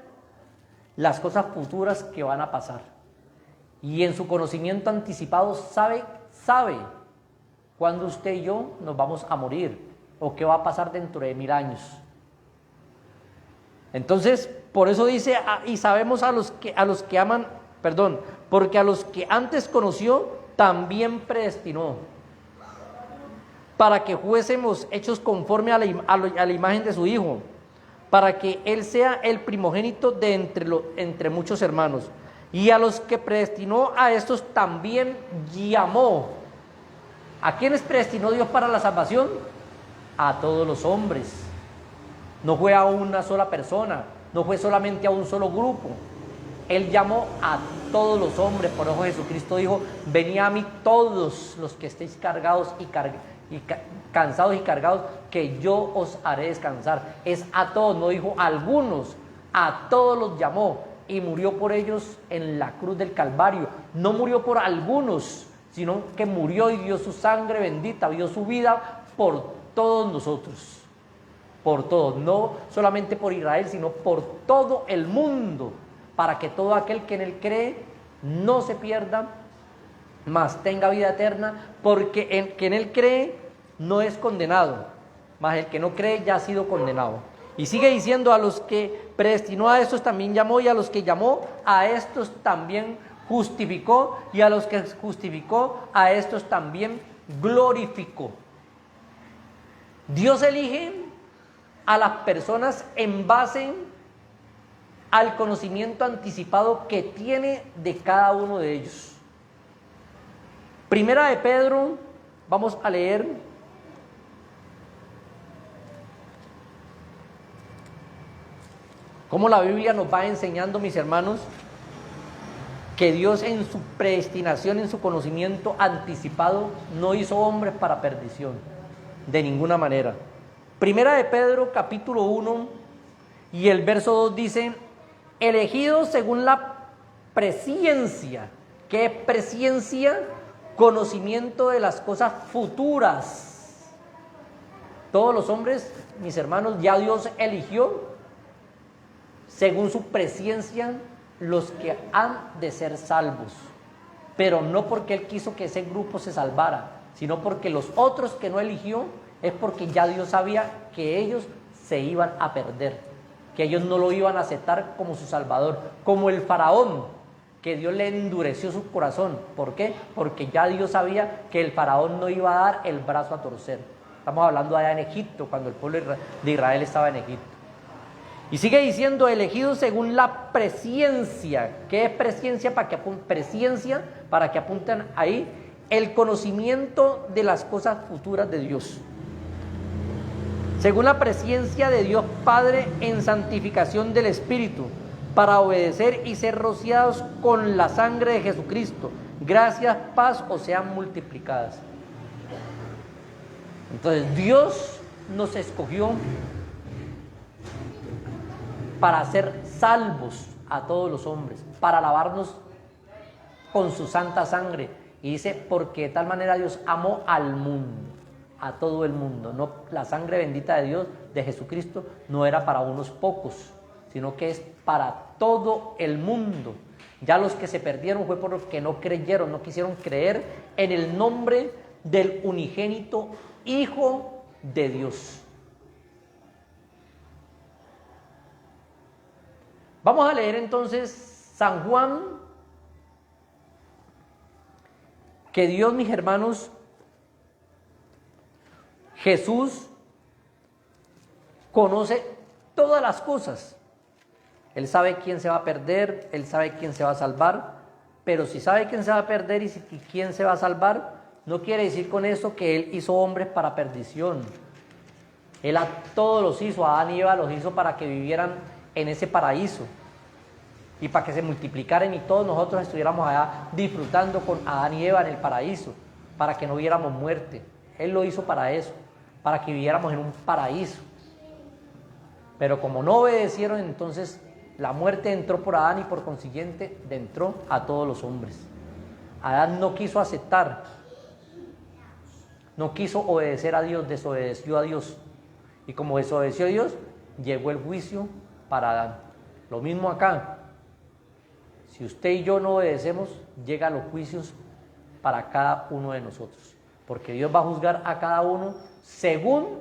Speaker 1: las cosas futuras que van a pasar, y en su conocimiento anticipado sabe cuándo usted y yo nos vamos a morir o qué va a pasar dentro de 1000 años. Entonces, por eso dice: y sabemos porque a los que antes conoció, también predestinó, para que fuésemos hechos conforme a la imagen de su Hijo, para que Él sea el primogénito de entre muchos hermanos. Y a los que predestinó, a estos también llamó. ¿A quiénes predestinó Dios para la salvación? A todos los hombres. No fue a una sola persona, no fue solamente a un solo grupo. Él llamó a todos los hombres. Por eso Jesucristo dijo: venid a mí todos los que estéis cargados cansados y cargados, que yo os haré descansar. Es a todos, no dijo a algunos, a todos los llamó y murió por ellos en la cruz del Calvario. No murió por algunos, sino que murió y dio su sangre bendita, dio su vida por todos nosotros. Por todos, no solamente por Israel, sino por todo el mundo, para que todo aquel que en Él cree no se pierda, mas tenga vida eterna, porque el que en Él cree no es condenado, mas el que no cree ya ha sido condenado. Y sigue diciendo: a los que predestinó, a estos también llamó, y a los que llamó, a estos también justificó, y a los que justificó, a estos también glorificó. Dios elige a las personas en base al conocimiento anticipado que tiene de cada uno de ellos. Primera de Pedro, vamos a leer cómo la Biblia nos va enseñando, mis hermanos, que Dios en su predestinación, en su conocimiento anticipado, no hizo hombres para perdición, de ninguna manera. Primera de Pedro, capítulo 1, y el verso 2 dice, elegidos según la presciencia. ¿Qué presciencia? Conocimiento de las cosas futuras. Todos los hombres, mis hermanos, ya Dios eligió según su presciencia los que han de ser salvos, pero no porque Él quiso que ese grupo se salvara, sino porque los otros que no eligió es porque ya Dios sabía que ellos se iban a perder, que ellos no lo iban a aceptar como su Salvador, como el faraón, que Dios le endureció su corazón. ¿Por qué? Porque ya Dios sabía que el faraón no iba a dar el brazo a torcer. Estamos hablando allá en Egipto, cuando el pueblo de Israel estaba en Egipto. Y sigue diciendo, elegidos según la presciencia. ¿Qué es presciencia? Presciencia, para que apunten ahí, el conocimiento de las cosas futuras de Dios. Según la presciencia de Dios Padre en santificación del Espíritu, para obedecer y ser rociados con la sangre de Jesucristo. Gracias, paz os sean multiplicadas. Entonces Dios nos escogió para ser salvos a todos los hombres, para lavarnos con su santa sangre. Y dice, porque de tal manera Dios amó al mundo, a todo el mundo. No, la sangre bendita de Dios, de Jesucristo, no era para unos pocos, sino que es para todo el mundo. Ya los que se perdieron fue por los que no creyeron, no quisieron creer en el nombre del unigénito Hijo de Dios. Vamos a leer entonces San Juan, que Dios, mis hermanos, Jesús conoce todas las cosas. Él sabe quién se va a perder, Él sabe quién se va a salvar, pero si sabe quién se va a perder y quién se va a salvar, no quiere decir con eso que Él hizo hombres para perdición. Él a todos los hizo, a Adán y Eva los hizo para que vivieran en ese paraíso y para que se multiplicaran y todos nosotros estuviéramos allá disfrutando con Adán y Eva en el paraíso, para que no viéramos muerte. Él lo hizo para eso, para que viviéramos en un paraíso. Pero como no obedecieron, entonces la muerte entró por Adán y por consiguiente entró a todos los hombres. Adán no quiso aceptar, no quiso obedecer a Dios, desobedeció a Dios. Y como desobedeció a Dios, llegó el juicio para Adán. Lo mismo acá. Si usted y yo no obedecemos, llegan los juicios para cada uno de nosotros. Porque Dios va a juzgar a cada uno según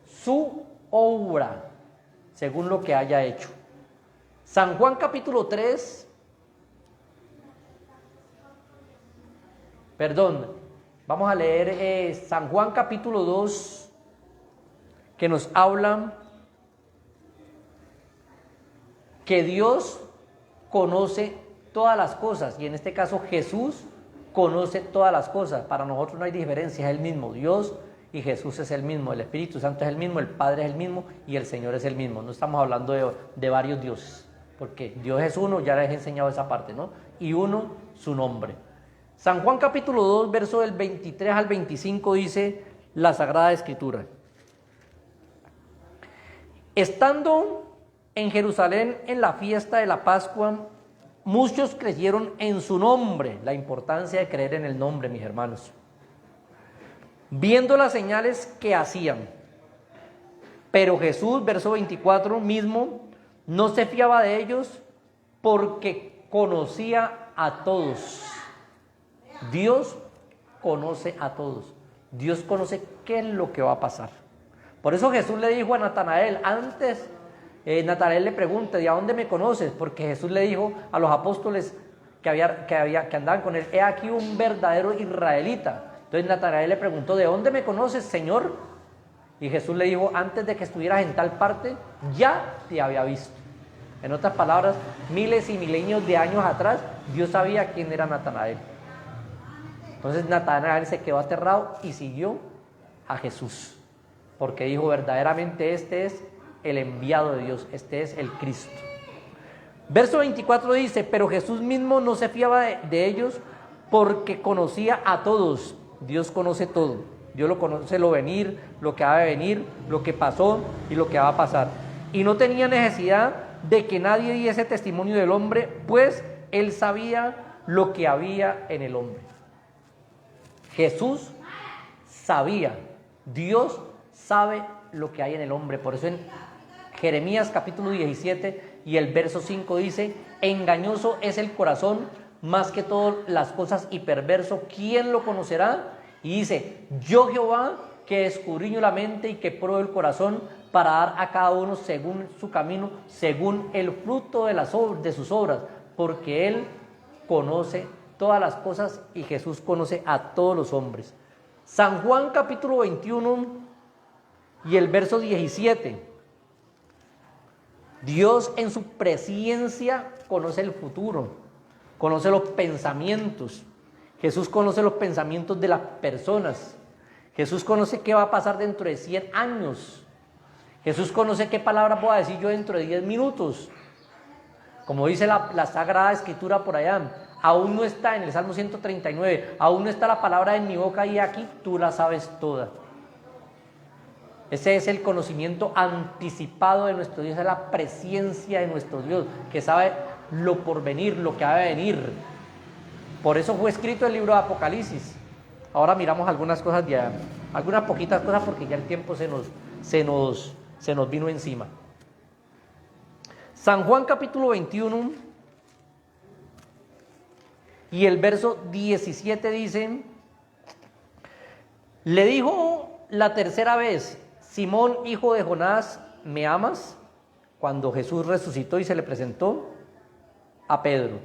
Speaker 1: su obra, según lo que haya hecho. San Juan capítulo 3, vamos a leer San Juan capítulo 2, que nos habla que Dios conoce todas las cosas, y en este caso Jesús conoce todas las cosas. Para nosotros no hay diferencia, es el mismo. Dios y Jesús es el mismo, el Espíritu Santo es el mismo, el Padre es el mismo y el Señor es el mismo. No estamos hablando de varios dioses, porque Dios es uno, ya les he enseñado esa parte, ¿no? Y uno, su nombre. San Juan capítulo 2, verso del 23 al 25 dice la Sagrada Escritura. Estando en Jerusalén en la fiesta de la Pascua, muchos creyeron en su nombre. La importancia de creer en el nombre, mis hermanos. Viendo las señales que hacían. Pero Jesús, verso 24 mismo, no se fiaba de ellos porque conocía a todos. Dios conoce a todos. Dios conoce qué es lo que va a pasar. Por eso Jesús le dijo a Natanael, antes Natanael le pregunta, ¿de a dónde me conoces? Porque Jesús le dijo a los apóstoles que andaban con él, he aquí un verdadero israelita. Entonces Natanael le preguntó, ¿de dónde me conoces, Señor? Y Jesús le dijo, antes de que estuvieras en tal parte, ya te había visto. En otras palabras, miles y milenios de años atrás, Dios sabía quién era Natanael. Entonces Natanael se quedó aterrado y siguió a Jesús, porque dijo, verdaderamente este es el enviado de Dios, este es el Cristo. Verso 24 dice, pero Jesús mismo no se fiaba de ellos porque conocía a todos. Dios conoce todo. Dios lo conoce lo venir, lo que ha de venir, lo que pasó y lo que va a pasar. Y no tenía necesidad de que nadie diese testimonio del hombre, pues él sabía lo que había en el hombre. Jesús sabía, Dios sabe lo que hay en el hombre. Por eso en Jeremías capítulo 17 y el verso 5 dice: engañoso es el corazón más que todas las cosas y perverso, ¿quién lo conocerá? Y dice: yo Jehová, que escudriño la mente y que pruebo el corazón, para dar a cada uno según su camino, según el fruto de sus obras, porque Él conoce todas las cosas y Jesús conoce a todos los hombres. San Juan capítulo 21 y el verso 17. Dios en su presciencia conoce el futuro, conoce los pensamientos. Jesús conoce los pensamientos de las personas. Jesús conoce qué va a pasar dentro de 100 años. Jesús conoce qué palabras voy a decir yo dentro de 10 minutos. Como dice la Sagrada Escritura por allá, aún no está en el Salmo 139, aún no está la palabra en mi boca y aquí tú la sabes toda. Ese es el conocimiento anticipado de nuestro Dios, es la presciencia de nuestro Dios, que sabe lo por venir, lo que ha de venir. Por eso fue escrito el libro de Apocalipsis. Ahora miramos algunas cosas de allá, algunas poquitas cosas, porque ya el tiempo se nos vino encima. San Juan capítulo 21 y el verso 17 dice: le dijo la tercera vez: Simón, hijo de Jonás, ¿me amas? Cuando Jesús resucitó y se le presentó a Pedro.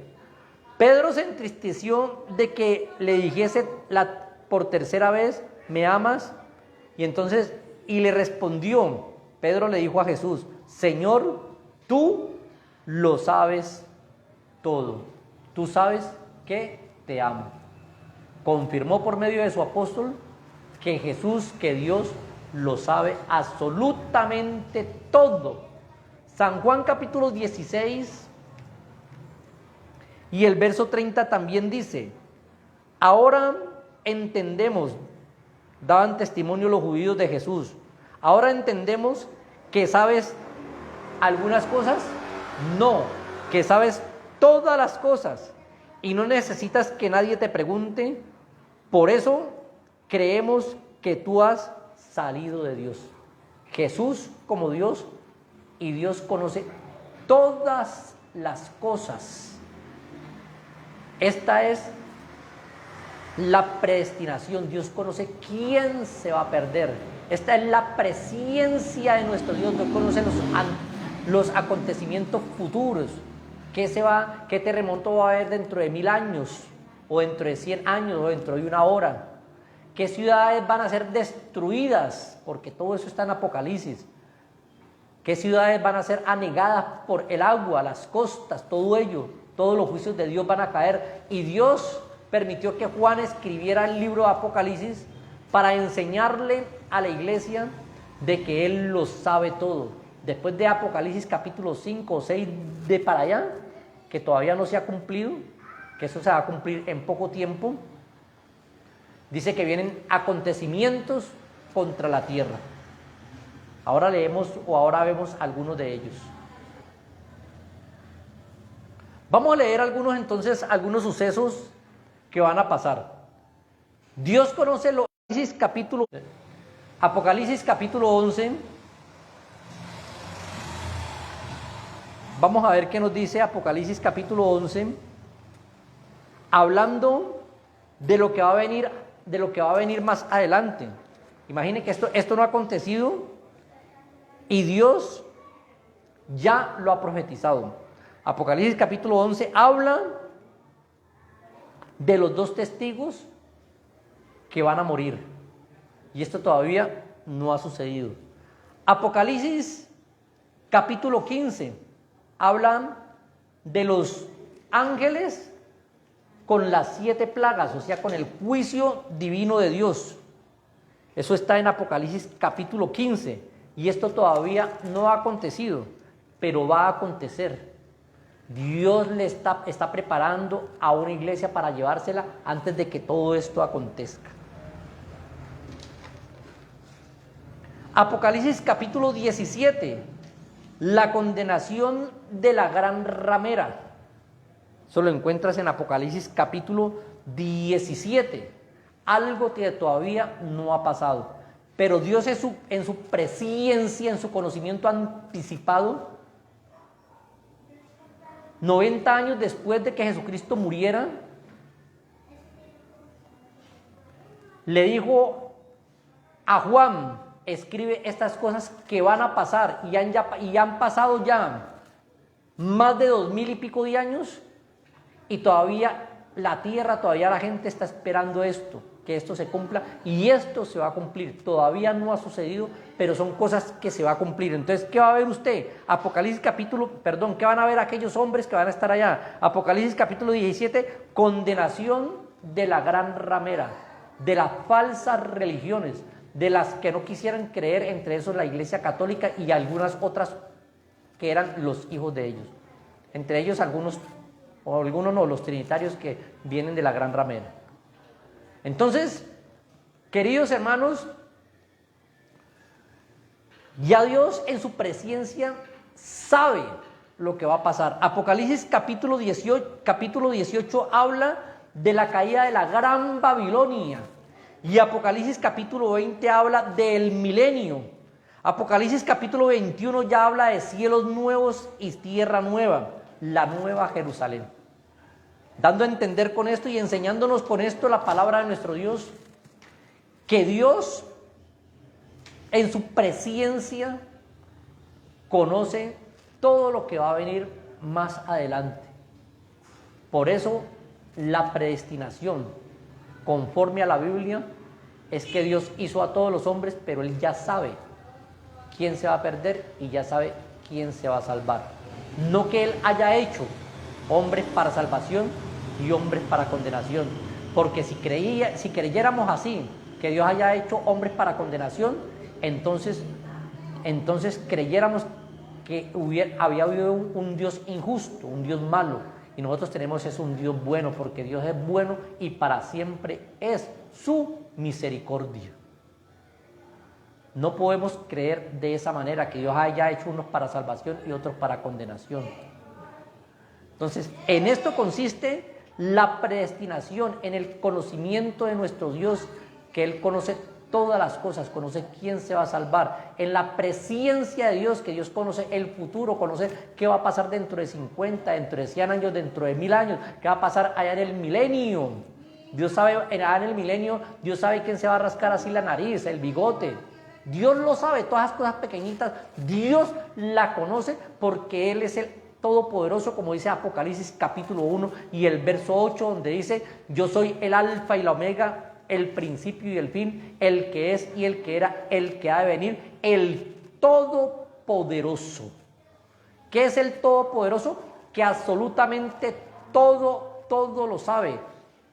Speaker 1: Pedro se entristeció de que le dijese por tercera vez: ¿me amas? Y le respondió, Pedro le dijo a Jesús: Señor, tú lo sabes todo. Tú sabes que te amo. Confirmó por medio de su apóstol que Jesús, que Dios lo sabe absolutamente todo. San Juan capítulo 16 y el verso 30 también dice: ahora entendemos, daban testimonio los judíos de Jesús, ahora entendemos que sabes algunas cosas, no, que sabes todas las cosas y no necesitas que nadie te pregunte. Por eso creemos que tú has salido de Dios. Jesús como Dios, y Dios conoce todas las cosas. Esta es la predestinación. Dios conoce quién se va a perder. Esta es la presciencia de nuestro Dios. Dios conoce los acontecimientos futuros. ¿Qué terremoto va a haber dentro de 1000 años? O dentro de 100 años, o dentro de una hora. ¿Qué ciudades van a ser destruidas? Porque todo eso está en Apocalipsis. ¿Qué ciudades van a ser anegadas por el agua, las costas, todo ello? Todos los juicios de Dios van a caer. Y Dios permitió que Juan escribiera el libro de Apocalipsis para enseñarle a la iglesia de que Él lo sabe todo. Después de Apocalipsis capítulo 5 o 6 de para allá, que todavía no se ha cumplido, que eso se va a cumplir en poco tiempo, dice que vienen acontecimientos contra la tierra. Ahora leemos o ahora vemos algunos de ellos. Vamos a leer algunos sucesos que van a pasar. Dios conoce los Apocalipsis capítulo 11. Vamos a ver qué nos dice Apocalipsis capítulo 11, hablando de lo que va a venir más adelante. Imaginen que esto no ha acontecido y Dios ya lo ha profetizado. Apocalipsis capítulo 11 habla de los 2 testigos que van a morir. Y esto todavía no ha sucedido. Apocalipsis capítulo 15 hablan de los ángeles con las 7 plagas, o sea, con el juicio divino de Dios. Eso está en Apocalipsis capítulo 15. Y esto todavía no ha acontecido, pero va a acontecer. Dios le está preparando a una iglesia para llevársela antes de que todo esto acontezca. Apocalipsis capítulo 17, la condenación de la gran ramera. Eso lo encuentras en Apocalipsis capítulo 17. Algo que todavía no ha pasado. Pero Dios en su presciencia, en su conocimiento anticipado, 90 años después de que Jesucristo muriera, le dijo a Juan: escribe estas cosas que van a pasar, y han pasado ya más de 2000 y pico de años, y todavía la tierra, todavía la gente está esperando esto, que esto se cumpla, y esto se va a cumplir. Todavía no ha sucedido, pero son cosas que se va a cumplir. Entonces, ¿qué va a ver usted? ¿Qué van a ver aquellos hombres que van a estar allá? Apocalipsis capítulo 17, condenación de la gran ramera, de las falsas religiones, de las que no quisieran creer, entre esos la Iglesia Católica y algunas otras que eran los hijos de ellos. Entre ellos algunos no, los trinitarios que vienen de la gran ramera. Entonces, queridos hermanos, ya Dios en su presciencia sabe lo que va a pasar. Apocalipsis capítulo 18 habla de la caída de la gran Babilonia. Y Apocalipsis capítulo 20 habla del milenio. Apocalipsis capítulo 21 ya habla de cielos nuevos y tierra nueva, la nueva Jerusalén. Dando a entender con esto y enseñándonos con esto la palabra de nuestro Dios, que Dios en su presciencia conoce todo lo que va a venir más adelante. Por eso la predestinación, conforme a la Biblia, es que Dios hizo a todos los hombres, pero Él ya sabe quién se va a perder y ya sabe quién se va a salvar. No que Él haya hecho hombres para salvación y hombres para condenación, porque si creyéramos así, que Dios haya hecho hombres para condenación, entonces creyéramos que había habido un Dios injusto, un Dios malo, y nosotros tenemos un Dios bueno, porque Dios es bueno y para siempre es su misericordia. No podemos creer de esa manera, que Dios haya hecho unos para salvación y otros para condenación. Entonces, en esto consiste la predestinación, en el conocimiento de nuestro Dios, que Él conoce todas las cosas, conoce quién se va a salvar. En la presciencia de Dios, que Dios conoce el futuro, conoce qué va a pasar dentro de 50, dentro de 100 años, dentro de 1000 años, qué va a pasar allá en el milenio. Dios sabe, allá en el milenio, Dios sabe quién se va a rascar así la nariz, el bigote. Dios lo sabe, todas esas cosas pequeñitas, Dios la conoce, porque Él es el Todopoderoso, como dice Apocalipsis capítulo 1 y el verso 8, donde dice: yo soy el alfa y la omega, el principio y el fin, el que es y el que era, el que ha de venir, el Todopoderoso. ¿Qué es el Todopoderoso? Que absolutamente todo lo sabe,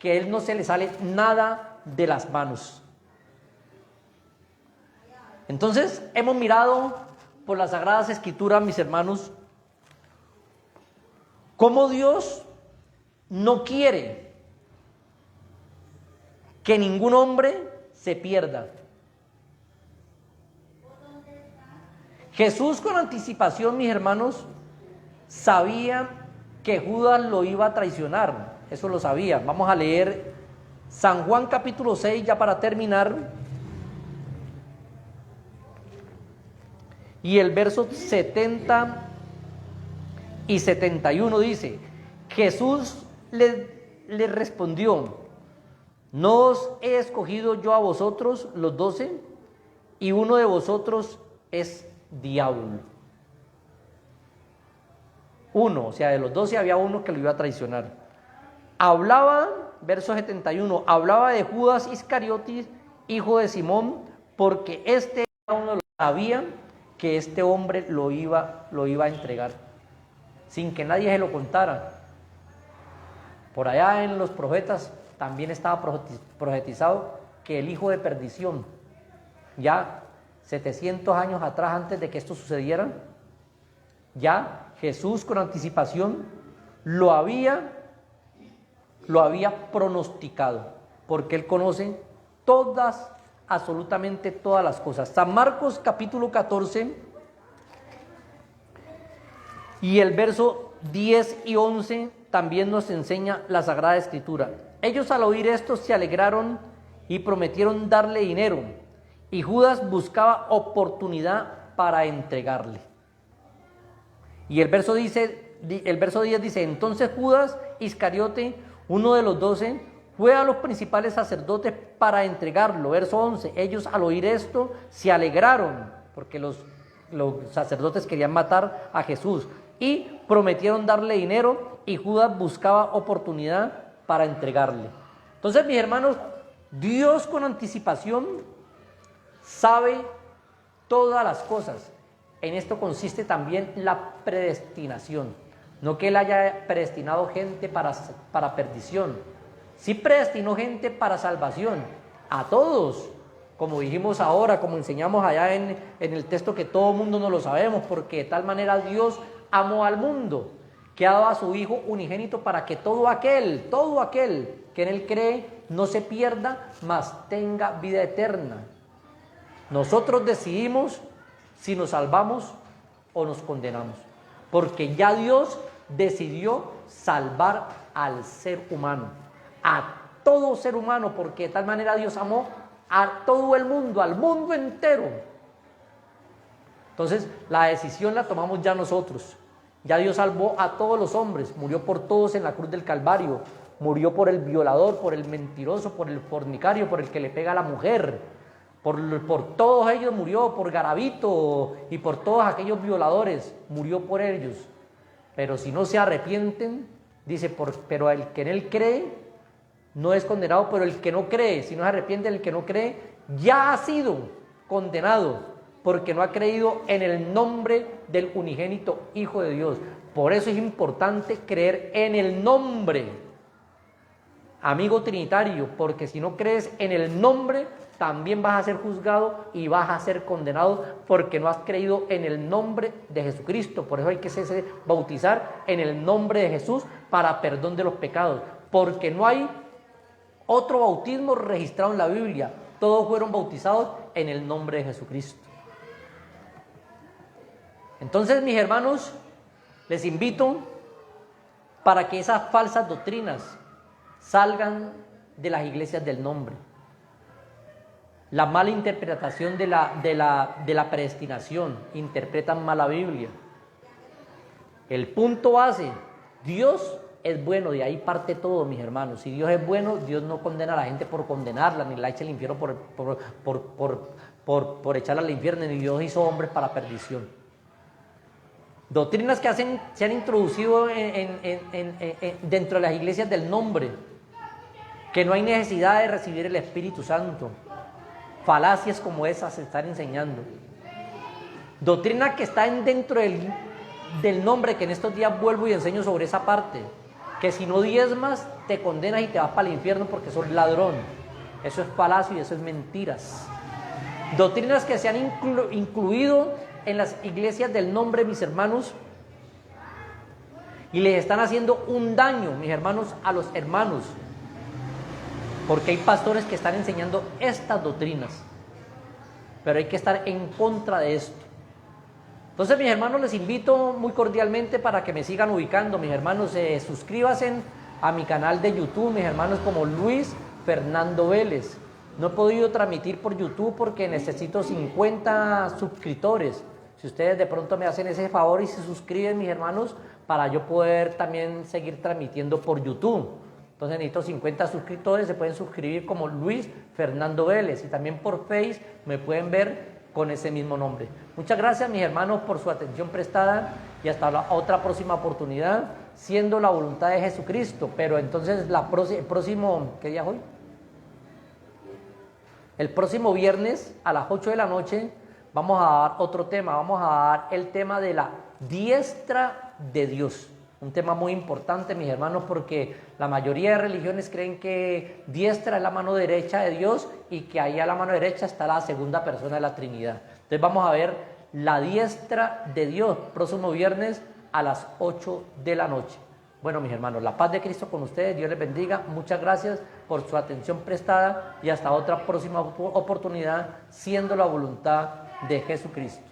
Speaker 1: que a Él no se le sale nada de las manos. Entonces, hemos mirado por las Sagradas Escrituras, mis hermanos, cómo Dios no quiere que ningún hombre se pierda. Jesús, con anticipación, mis hermanos, sabía que Judas lo iba a traicionar. Eso lo sabía. Vamos a leer San Juan capítulo 6 ya para terminar. Y el verso 70 y 71 dice: Jesús le respondió: ¿no os he escogido yo a vosotros los 12? Y uno de vosotros es diablo. Uno, o sea, de los 12 había uno que lo iba a traicionar. Hablaba, verso 71, hablaba de Judas Iscariotis, hijo de Simón, porque este era uno de los que sabía que este hombre lo iba a entregar, sin que nadie se lo contara. Por allá en los profetas también estaba profetizado que el hijo de perdición, ya 700 años atrás, antes de que esto sucediera, ya Jesús, con anticipación, lo había pronosticado, porque Él conoce todas, absolutamente todas las cosas. San Marcos capítulo 14 y el verso 10 y 11 también nos enseña la Sagrada Escritura. Ellos al oír esto se alegraron y prometieron darle dinero, y Judas buscaba oportunidad para entregarle. Y el verso 10 dice, entonces Judas Iscariote, uno de los 12, fue a los principales sacerdotes para entregarlo. Verso 11, ellos al oír esto se alegraron, porque los sacerdotes querían matar a Jesús, y prometieron darle dinero, y Judas buscaba oportunidad para entregarle. Entonces, mis hermanos, Dios con anticipación sabe todas las cosas. En esto consiste también la predestinación. No que Él haya predestinado gente para perdición. Sí predestinó gente para salvación. A todos. Como dijimos ahora, como enseñamos allá en el texto, que todo mundo no lo sabemos, porque de tal manera Dios amó al mundo, que ha dado a su Hijo unigénito para que todo aquel que en Él cree no se pierda, mas tenga vida eterna. Nosotros decidimos si nos salvamos o nos condenamos, porque ya Dios decidió salvar al ser humano, a todo ser humano, porque de tal manera Dios amó a todo el mundo, al mundo entero. Entonces la decisión la tomamos ya nosotros. Ya Dios salvó a todos los hombres, murió por todos en la cruz del Calvario, murió por el violador, por el mentiroso, por el fornicario, por el que le pega a la mujer, por todos ellos murió, por Garavito y por todos aquellos violadores, murió por ellos. Pero si no se arrepienten, dice, pero el que en Él cree no es condenado, pero el que no cree, si no se arrepiente, el que no cree ya ha sido condenado, porque no ha creído en el nombre del unigénito Hijo de Dios. Por eso es importante creer en el nombre, amigo trinitario, porque si no crees en el nombre, también vas a ser juzgado y vas a ser condenado, porque no has creído en el nombre de Jesucristo. Por eso hay que bautizar en el nombre de Jesús para perdón de los pecados, porque no hay otro bautismo registrado en la Biblia. Todos fueron bautizados en el nombre de Jesucristo. Entonces, mis hermanos, les invito para que esas falsas doctrinas salgan de las iglesias del nombre. La mala interpretación de la predestinación, interpretan mal la Biblia. El punto base, Dios es bueno, de ahí parte todo, mis hermanos. Si Dios es bueno, Dios no condena a la gente por condenarla, ni la echa al infierno por echarla al infierno, ni Dios hizo hombres para perdición. Doctrinas que se han introducido dentro de las iglesias del nombre, que no hay necesidad de recibir el Espíritu Santo. Falacias como esas se están enseñando. Doctrina que está dentro del nombre, que en estos días vuelvo y enseño sobre esa parte, que si no diezmas te condenas y te vas para el infierno porque sos ladrón. Eso es falacia y eso es mentiras. Doctrinas que se han incluido en las iglesias del nombre, mis hermanos, y les están haciendo un daño, mis hermanos, a los hermanos, porque hay pastores que están enseñando estas doctrinas, pero hay que estar en contra de esto. Entonces, mis hermanos, les invito muy cordialmente para que me sigan ubicando, mis hermanos, suscríbanse a mi canal de YouTube, mis hermanos, como Luis Fernando Vélez. No he podido transmitir por YouTube porque necesito 50 suscriptores. Si ustedes de pronto me hacen ese favor y se suscriben, mis hermanos, para yo poder también seguir transmitiendo por YouTube. Entonces necesito 50 suscriptores, se pueden suscribir como Luis Fernando Vélez. Y también por Face me pueden ver con ese mismo nombre. Muchas gracias, mis hermanos, por su atención prestada y hasta la otra próxima oportunidad, siendo la voluntad de Jesucristo. Pero entonces el próximo, ¿qué día es hoy? El próximo viernes a las 8 de la noche vamos a dar otro tema, vamos a dar el tema de la diestra de Dios. Un tema muy importante, mis hermanos, porque la mayoría de religiones creen que diestra es la mano derecha de Dios y que ahí a la mano derecha está la segunda persona de la Trinidad. Entonces vamos a ver la diestra de Dios, próximo viernes a las 8 de la noche. Bueno, mis hermanos, la paz de Cristo con ustedes, Dios les bendiga, muchas gracias por su atención prestada y hasta otra próxima oportunidad, siendo la voluntad de Jesucristo.